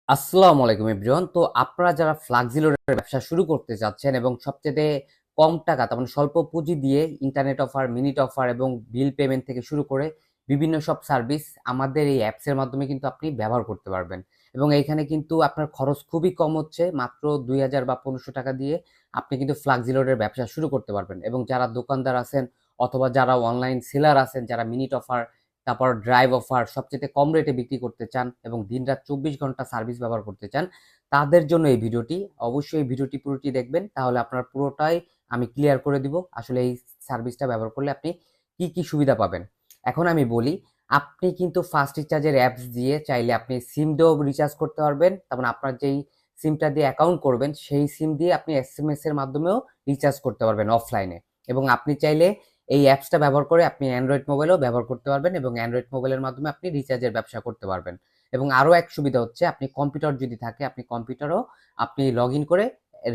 আসসালামু আলাইকুম এভরিওয়ান। তো আপনারা যারা ফ্লাক্সিলোডের ব্যবসা শুরু করতে চাচ্ছেন এবং সবচেয়ে কম টাকা তার মানে স্বল্প পুঁজি দিয়ে ইন্টারনেট অফার, মিনিট অফার এবং বিল পেমেন্ট থেকে শুরু করে বিভিন্ন সব সার্ভিস আমাদের এই অ্যাপসের মাধ্যমে কিন্তু আপনি ব্যবহার করতে পারবেন। এবং এইখানে কিন্তু আপনার খরচ খুবই কম হচ্ছে, মাত্র ২,০০০ বা ১৫০০ টাকা দিয়ে আপনি কিন্তু ফ্লাক্সিলোডের ব্যবসা শুরু করতে পারবেন। এবং যারা দোকানদার আছেন অথবা যারা অনলাইন সেলার আছেন, যারা মিনিট অফার তারপর ড্রাইভ অফার সবচেয়ে কম রেটে বিক্রি করতে চান এবং দিনরাত ২৪ ঘন্টা সার্ভিস ব্যবহার করতে চান, তাদের জন্য এই ভিডিওটি। অবশ্যই এই ভিডিওটি পুরোটি দেখবেন, তাহলে আপনার পুরোটাই আমি ক্লিয়ার করে দিব আসলে এই সার্ভিসটা ব্যবহার করলে আপনি কি কি সুবিধা পাবেন। এখন আমি বলি, আপনি কিন্তু ফাস্ট রিচার্জের অ্যাপস দিয়ে চাইলে আপনি সিম দিয়েও রিচার্জ করতে পারবেন। তার মানে আপনার যেই সিমটা দিয়ে অ্যাকাউন্ট করবেন সেই সিম দিয়ে আপনি এসএমএস এর মাধ্যমেও রিচার্জ করতে পারবেন অফলাইনে। এবং আপনি চাইলে এই অ্যাপসটা ব্যবহার করে আপনি অ্যান্ড্রয়েড মোবাইলেও ব্যবহার করতে পারবেন এবং অ্যান্ড্রয়েড মোবাইলের মাধ্যমে আপনি রিচার্জের ব্যবসা করতে পারবেন। এবং আরও এক সুবিধা হচ্ছে, আপনি কম্পিউটার যদি থাকে আপনি কম্পিউটারও আপনি লগ ইন করে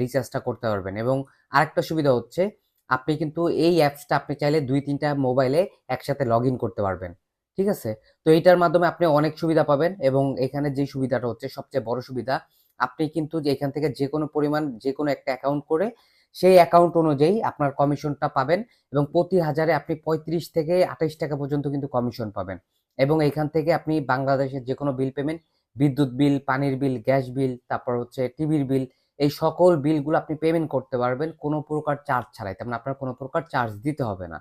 রিচার্জটা করতে পারবেন। এবং আরেকটা সুবিধা হচ্ছে, আপনি কিন্তু এই অ্যাপসটা আপনি চাইলে ২-৩টা মোবাইলে একসাথে লগ ইন করতে পারবেন। ঠিক আছে? তো এইটার মাধ্যমে আপনি অনেক সুবিধা পাবেন। এবং এখানে যে সুবিধাটা হচ্ছে সবচেয়ে বড় সুবিধা, আপনি কিন্তু যে এখান থেকে যে কোনো পরিমাণ যে কোনো একটা অ্যাকাউন্ট করে সেই অ্যাকাউন্ট অনুযায়ী আপনার কমিশনটা পাবেন। এবং প্রতি হাজারে আপনি ৩৫ থেকে ২৮ টাকা পর্যন্ত কিন্তু কমিশন পাবেন। এবং এখান থেকে আপনি বাংলাদেশের যে কোনো বিল পেমেন্ট, বিদ্যুৎ বিল, পানির বিল, গ্যাস বিল, তারপর হচ্ছে টিভির বিল, এই সকল বিলগুলো আপনি পেমেন্ট করতে পারবেন কোনো প্রকার চার্জ ছাড়াই। তার মানে আপনার কোনো প্রকার চার্জ দিতে হবে না।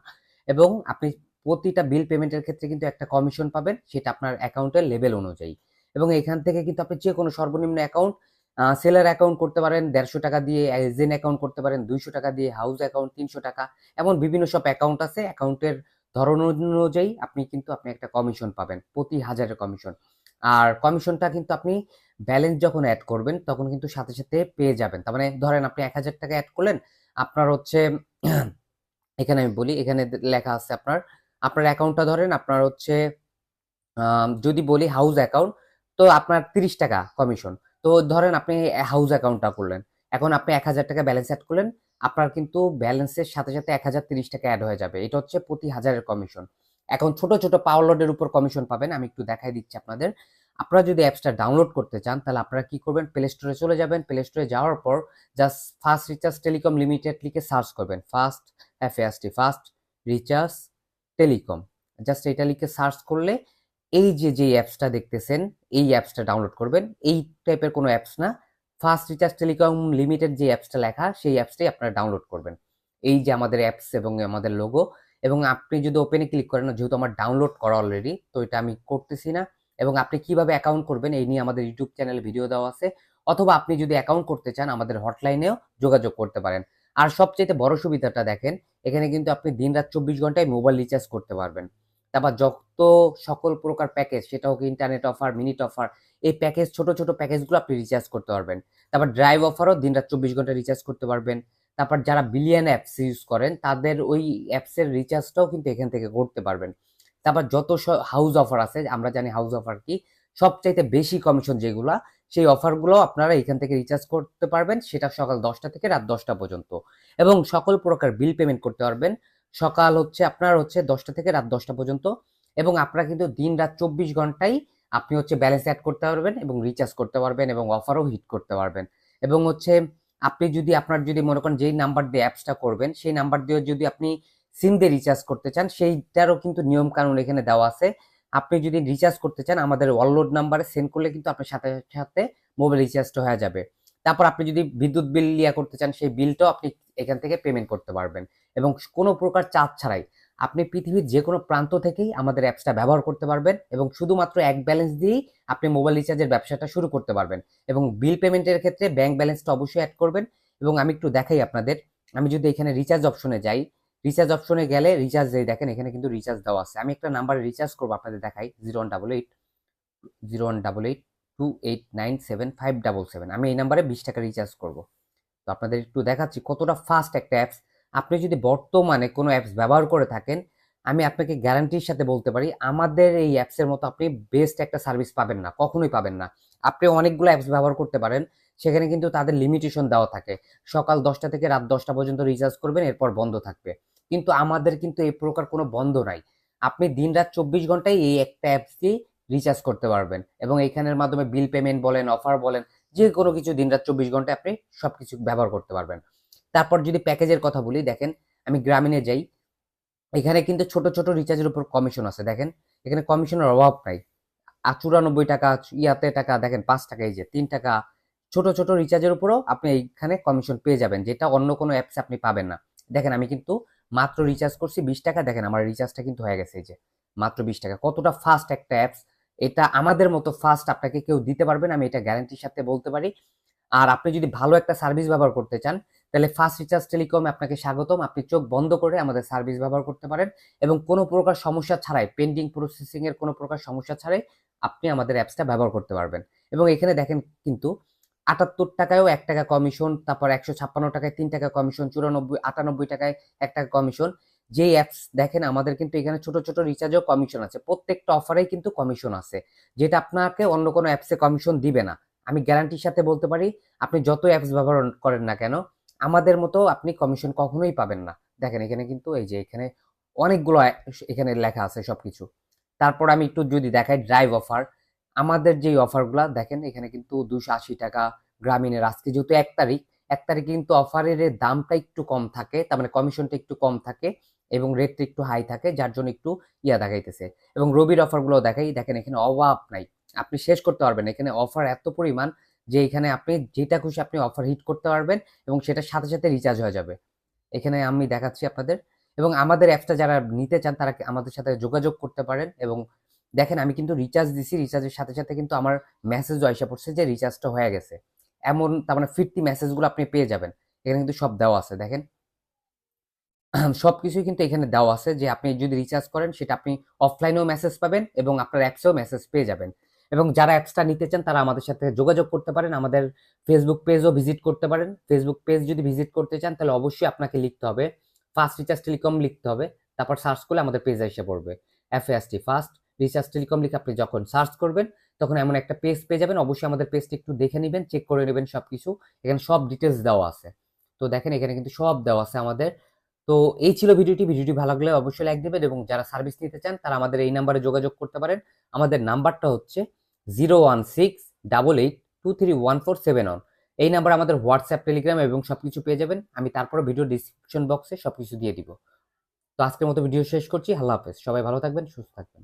এবং আপনি প্রতিটা বিল পেমেন্টের ক্ষেত্রে কিন্তু একটা কমিশন পাবেন, সেটা আপনার অ্যাকাউন্টের লেভেল অনুযায়ী। এবং এখান থেকে কিন্তু আপনি যে কোনো সর্বনিম্ন অ্যাকাউন্ট, সেলার অ্যাকাউন্ট করতে পারেন ১৫০ টাকা দিয়ে, এজেন্ট অ্যাকাউন্ট করতে পারেন ২০০ টাকা দিয়ে, হাউস অ্যাকাউন্ট ৩০০ টাকা, এমন বিভিন্ন সব অ্যাকাউন্ট আছে। অ্যাকাউন্টের ধরন অনুযায়ী আপনি একটা কমিশন পাবেন, প্রতি হাজারের কমিশন। আর কমিশনটা কিন্তু আপনি ব্যালেন্স যখন অ্যাড করবেন তখন কিন্তু সাথে সাথে পেয়ে যাবেন। তার মানে ধরেন আপনি ১,০০০ টাকা অ্যাড করলেন, আপনার হচ্ছে এখানে আমি বলি, এখানে লেখা আছে আপনার আপনার অ্যাকাউন্টটা ধরেন আপনার হচ্ছে যদি বলি হাউস অ্যাকাউন্ট, তো আপনার ৩০ টাকা কমিশন। তো ধরেন আপনি হাউস অ্যাকাউন্টটা করলেন, এখন আপনি ১,০০০ টাকা ব্যালেন্স অ্যাড করলেন, আপনার কিন্তু ব্যালেন্সের সাথে সাথে ১,০৩০ টাকা অ্যাড হয়ে যাবে। এটা হচ্ছে প্রতি হাজারের কমিশন। এখন ছোট ছোট পাওয়ার লোডের উপর কমিশন পাবেন, আমি একটু দেখাই দিচ্ছি আপনাদের। আপনারা যদি অ্যাপসটা ডাউনলোড করতে চান তাহলে আপনারা কি করবেন, প্লে স্টোরে চলে যাবেন। প্লে স্টোরে যাওয়ার পর just first recharge telecom limited লিখে সার্চ করবেন। First, FAST, first recharge telecom, just এটা লিখে সার্চ করলে এই যে অ্যাপসটা দেখতেছেন, এই অ্যাপসটা ডাউনলোড করবেন। এই টাইপের কোনো অ্যাপস না, ফার্স্ট রিচার্জ টেলিকম লিমিটেড যে অ্যাপসটা লেখা সেই অ্যাপসটাই আপনারা ডাউনলোড করবেন। এই যে আমাদের অ্যাপস এবং আমাদের লোগো। এবং আপনি যদি ওপেনে ক্লিক করেন, যেহেতু আমার ডাউনলোড করা অলরেডি, তো এটা আমি করতেছি না। এবং আপনি কিভাবে অ্যাকাউন্ট করবেন এই নিয়ে আমাদের ইউটিউব চ্যানেলে ভিডিও দেওয়া আছে। অথবা আপনি যদি অ্যাকাউন্ট করতে চান আমাদের হটলাইনেও যোগাযোগ করতে পারেন। আর সবচেয়ে বড় সুবিধাটা দেখেন, এখানে কিন্তু আপনি দিন-রাত ২৪ ঘন্টায় মোবাইল রিচার্জ করতে পারবেন। তারপর যত সকল প্রকার প্যাকেজ, সেটা হোক ইন্টারনেট অফার, মিনিট অফার, এই প্যাকেজ ছোট ছোট প্যাকেজগুলো আপনি রিচার্জ করতে পারবেন। তারপর ড্রাইভ অফারও দিনরাত ২৪ ঘন্টা রিচার্জ করতে পারবেন। তারপর যারা বিলিয়ন অ্যাপস ইউজ করেন তাদের ওই অ্যাপসের রিচার্জটাও কিন্তু এখান থেকে করতে পারবেন। তারপর যত হাউস অফার আছে, আমরা জানি হাউস অফার কি, সবচাইতে বেশি কমিশন যেগুলা, সেই অফারগুলো আপনারা এখান থেকে রিচার্জ করতে পারবেন, সেটা সকাল ১০টা থেকে রাত ১০টা পর্যন্ত। এবং সকল প্রকার বিল পেমেন্ট করতে পারবেন সকাল হচ্ছে আপনার হচ্ছে ১০টা থেকে রাত ১০টা পর্যন্ত। এবং আপনারা কিন্তু দিন রাত ২৪ ঘন্টাই আপনি হচ্ছে ব্যালেন্স অ্যাড করতে পারবেন এবং রিচার্জ করতে পারবেন এবং অফারও হিট করতে পারবেন। এবং হচ্ছে আপনি যদি আপনার যদি মনে করেন যেই নাম্বার দিয়ে অ্যাপসটা করবেন সেই নাম্বার দিয়ে যদি আপনি সিম দিয়ে রিচার্জ করতে চান, সেইটারও কিন্তু নিয়ম কানুন এখানে দেওয়া আছে। আপনি যদি রিচার্জ করতে চান আমাদের অনলোড নাম্বারে সেন্ড করলে কিন্তু আপনার সাথে সাথে মোবাইল রিচার্জটা হয়ে যাবে। তারপর আপনি যদি বিদ্যুৎ বিল ইয়া করতে চান সেই বিলটাও আপনি এখান থেকে পেমেন্ট করতে পারবেন এবং কোনো প্রকার চার্জ ছাড়াই। আপনি পৃথিবীর যে কোনো প্রান্ত থেকেই আমাদের অ্যাপসটা ব্যবহার করতে পারবেন এবং শুধুমাত্র এক ব্যালেন্স দিয়েই আপনি মোবাইল রিচার্জের ব্যবসাটা শুরু করতে পারবেন। এবং বিল পেমেন্টের ক্ষেত্রে ব্যাংক ব্যালেন্সটা অবশ্যই অ্যাড করবেন। এবং আমি একটু দেখাই আপনাদের, আমি যদি এখানে রিচার্জ অপশনে যাই, রিচার্জ অপশনে গেলে রিচার্জ যেই দেখেন এখানে কিন্তু রিচার্জ দেওয়া আছে। আমি একটা নাম্বারে রিচার্জ করবো, আপনাদের দেখাই, 0188 আমি এই নাম্বারে ২০ টাকা রিচার্জ করব। তো আপনাদের একটু দেখাচ্ছি কতটা ফাস্ট একটা অ্যাপস। আপনি যদি বর্তমানে কোনো অ্যাপস ব্যবহার করে থাকেন, আমি আপনাকে গ্যারান্টির সাথে বলতে পারি আমাদের এই অ্যাপসের মতো আপনি বেস্ট একটা সার্ভিস পাবেন না, কখনোই পাবেন না। আপনি অনেকগুলো অ্যাপস ব্যবহার করতে পারেন, সেখানে কিন্তু তাদের লিমিটেশন দেওয়া থাকে, সকাল ১০টা থেকে রাত ১০টা পর্যন্ত রিচার্জ করবেন, এরপর বন্ধ থাকবে। কিন্তু আমাদের কিন্তু এই প্রকার কোনো বন্ধ নাই। আপনি দিন রাত ২৪ ঘন্টায় এই একটা অ্যাপস দিয়ে রিচার্জ করতে পারবেন এবং এইখানের মাধ্যমে বিল পেমেন্ট বলেন, অফার বলেন, যে কোনো কিছু দিনরাত 24 ঘন্টা আপনি সবকিছু ব্যবহার করতে পারবেন। তারপর যদি প্যাকেজের কথা বলি, দেখেন আমি গ্রামীণে যাই, এখানে কিন্তু ছোট ছোট রিচার্জের উপর কমিশন আছে। দেখেন এখানে কমিশনের অভাব নাই। 94 টাকা, ইয়াতে টাকা, দেখেন 5 টাকা, এই যে 3 টাকা, ছোট ছোট রিচার্জের উপরও আপনি এইখানে কমিশন পেয়ে যাবেন, যেটা অন্য কোনো অ্যাপসে আপনি পাবেন না। দেখেন আমি কিন্তু মাত্র রিচার্জ করছি 20 টাকা, দেখেন আমার রিচার্জটা কিন্তু হয়ে গেছে, এই যে মাত্র 20 টাকা। কতটা ফাস্ট একটা অ্যাপস! এটা আমাদের মতো ফাস্ট আপনাকে কেউ দিতে পারবে না, আমি এটা গ্যারান্টির সাথে বলতে পারি। আর আপনি যদি ভালো একটা সার্ভিস ব্যবহার করতে চান, তাহলে ফার্স্ট রিচার্জ টেলিকমে আপনাকে স্বাগতম। আপনি চোখ বন্ধ করে আমাদের সার্ভিস ব্যবহার করতে পারেন এবং কোনো প্রকার সমস্যা ছাড়াই, পেন্ডিং প্রসেসিং এর কোনো প্রকার সমস্যা ছাড়াই আপনি আমাদের অ্যাপসটা ব্যবহার করতে পারবেন। এবং এখানে দেখেন কিন্তু 78 টাকায়ও 1 টাকা কমিশন, তারপর 156 টাকায় 3 টাকা কমিশন, 98 টাকায় 1 টাকা কমিশন। যেই অ্যাপস দেখেন আমাদের কিন্তু এখানে ছোট ছোট রিচার্জেও কমিশন আছে, প্রত্যেকটা অফারেই কিন্তু কমিশন আছে, যেটা আপনাকে অন্য কোনো অ্যাপসে কমিশন দিবে না। আমি গ্যারান্টির সাথে বলতে পারি, আপনি যত অ্যাপস ব্যবহার করেন না কেন, আমাদের মতো আপনি কমিশন কখনোই পাবেন না। দেখেন এখানে কিন্তু এই যে এখানে অনেকগুলো এখানে লেখা আছে সবকিছু। তারপর আমি একটু যদি দেখাই ড্রাইভ অফার, আমাদের যেই অফারগুলা দেখেন এখানে কিন্তু 280 টাকা গ্রামীণের, আজকে যেহেতু 1 তারিখ, 1 তারিখে কিন্তু অফারের দামটা একটু কম থাকে, তার মানে কমিশনটা একটু কম থাকে এবং রেটটা একটু হাই থাকে, যার জন্য একটু দেখাইতেছে। এবং রবির অফারগুলো দেখাই, দেখেন এখানে অভাব নাই, আপনি শেষ করতে পারবেন। এখানে অফার এত পরিমাণ যে এখানে আপনি যেটা খুশি আপনি অফার হিট করতে পারবেন এবং সেটার সাথে সাথে রিচার্জ হয়ে যাবে। এখানে আমি দেখাচ্ছি আপনাদের। এবং আমাদের অ্যাপসটা যারা নিতে চান তারা আমাদের সাথে যোগাযোগ করতে পারেন। এবং দেখেন আমি কিন্তু রিচার্জ দিছি, রিচার্জের সাথে সাথে কিন্তু আমার মেসেজও আইসা পড়ছে যে রিচার্জটা হয়ে গেছে। এমন তার মানে ফিরতি মেসেজগুলো আপনি পেয়ে যাবেন। এখানে কিন্তু সব দেওয়া আছে, দেখেন সবকিছুই কিন্তু এখানে দেওয়া আছে যে আপনি যদি রিচার্জ করেন সেটা আপনি অফলাইনেও মেসেজ পাবেন এবং আপনার অ্যাপসেও মেসেজ পেয়ে যাবেন। এবং যারা অ্যাপসটা নিতে চান তারা আমাদের সাথে যোগাযোগ করতে পারেন, আমাদের ফেসবুক পেজও ভিজিট করতে পারেন। ফেসবুক পেজ যদি ভিজিট করতে চান তাহলে অবশ্যই আপনাকে লিখতে হবে ফার্স্ট রিচার্জ টেলিকম লিখতে হবে, তারপর সার্চ করলে আমাদের পেজ এসে পড়বে। FAST ফার্স্ট রিচার্জ টেলিকম লিখে আপনি যখন সার্চ করবেন তখন এমন একটা পেজ পেয়ে যাবেন। অবশ্যই আমাদের পেজটা একটু দেখে নেবেন, চেক করে নেবেন সবকিছু, এখানে সব ডিটেলস দেওয়া আছে। তো দেখেন এখানে কিন্তু সব দেওয়া আছে আমাদের। তো এই ছিল ভিডিওটি ভালো লাগলে অবশ্যই লাইক দেবেন এবং যারা সার্ভিস নিতে চান তারা আমাদের এই নাম্বারে যোগাযোগ করতে পারেন। আমাদের নাম্বারটা হচ্ছে 01688231471। এই নাম্বারে আমাদের হোয়াটসঅ্যাপ, টেলিগ্রাম এবং সবকিছু পেয়ে যাবেন। আমি তারপরে ভিডিও ডিসক্রিপশন বক্সে সবকিছু দিয়ে দিব। তো আজকের মতো ভিডিও শেষ করছি। আল্লাহ হাফেজ, সবাই ভালো থাকবেন, সুস্থ থাকবেন।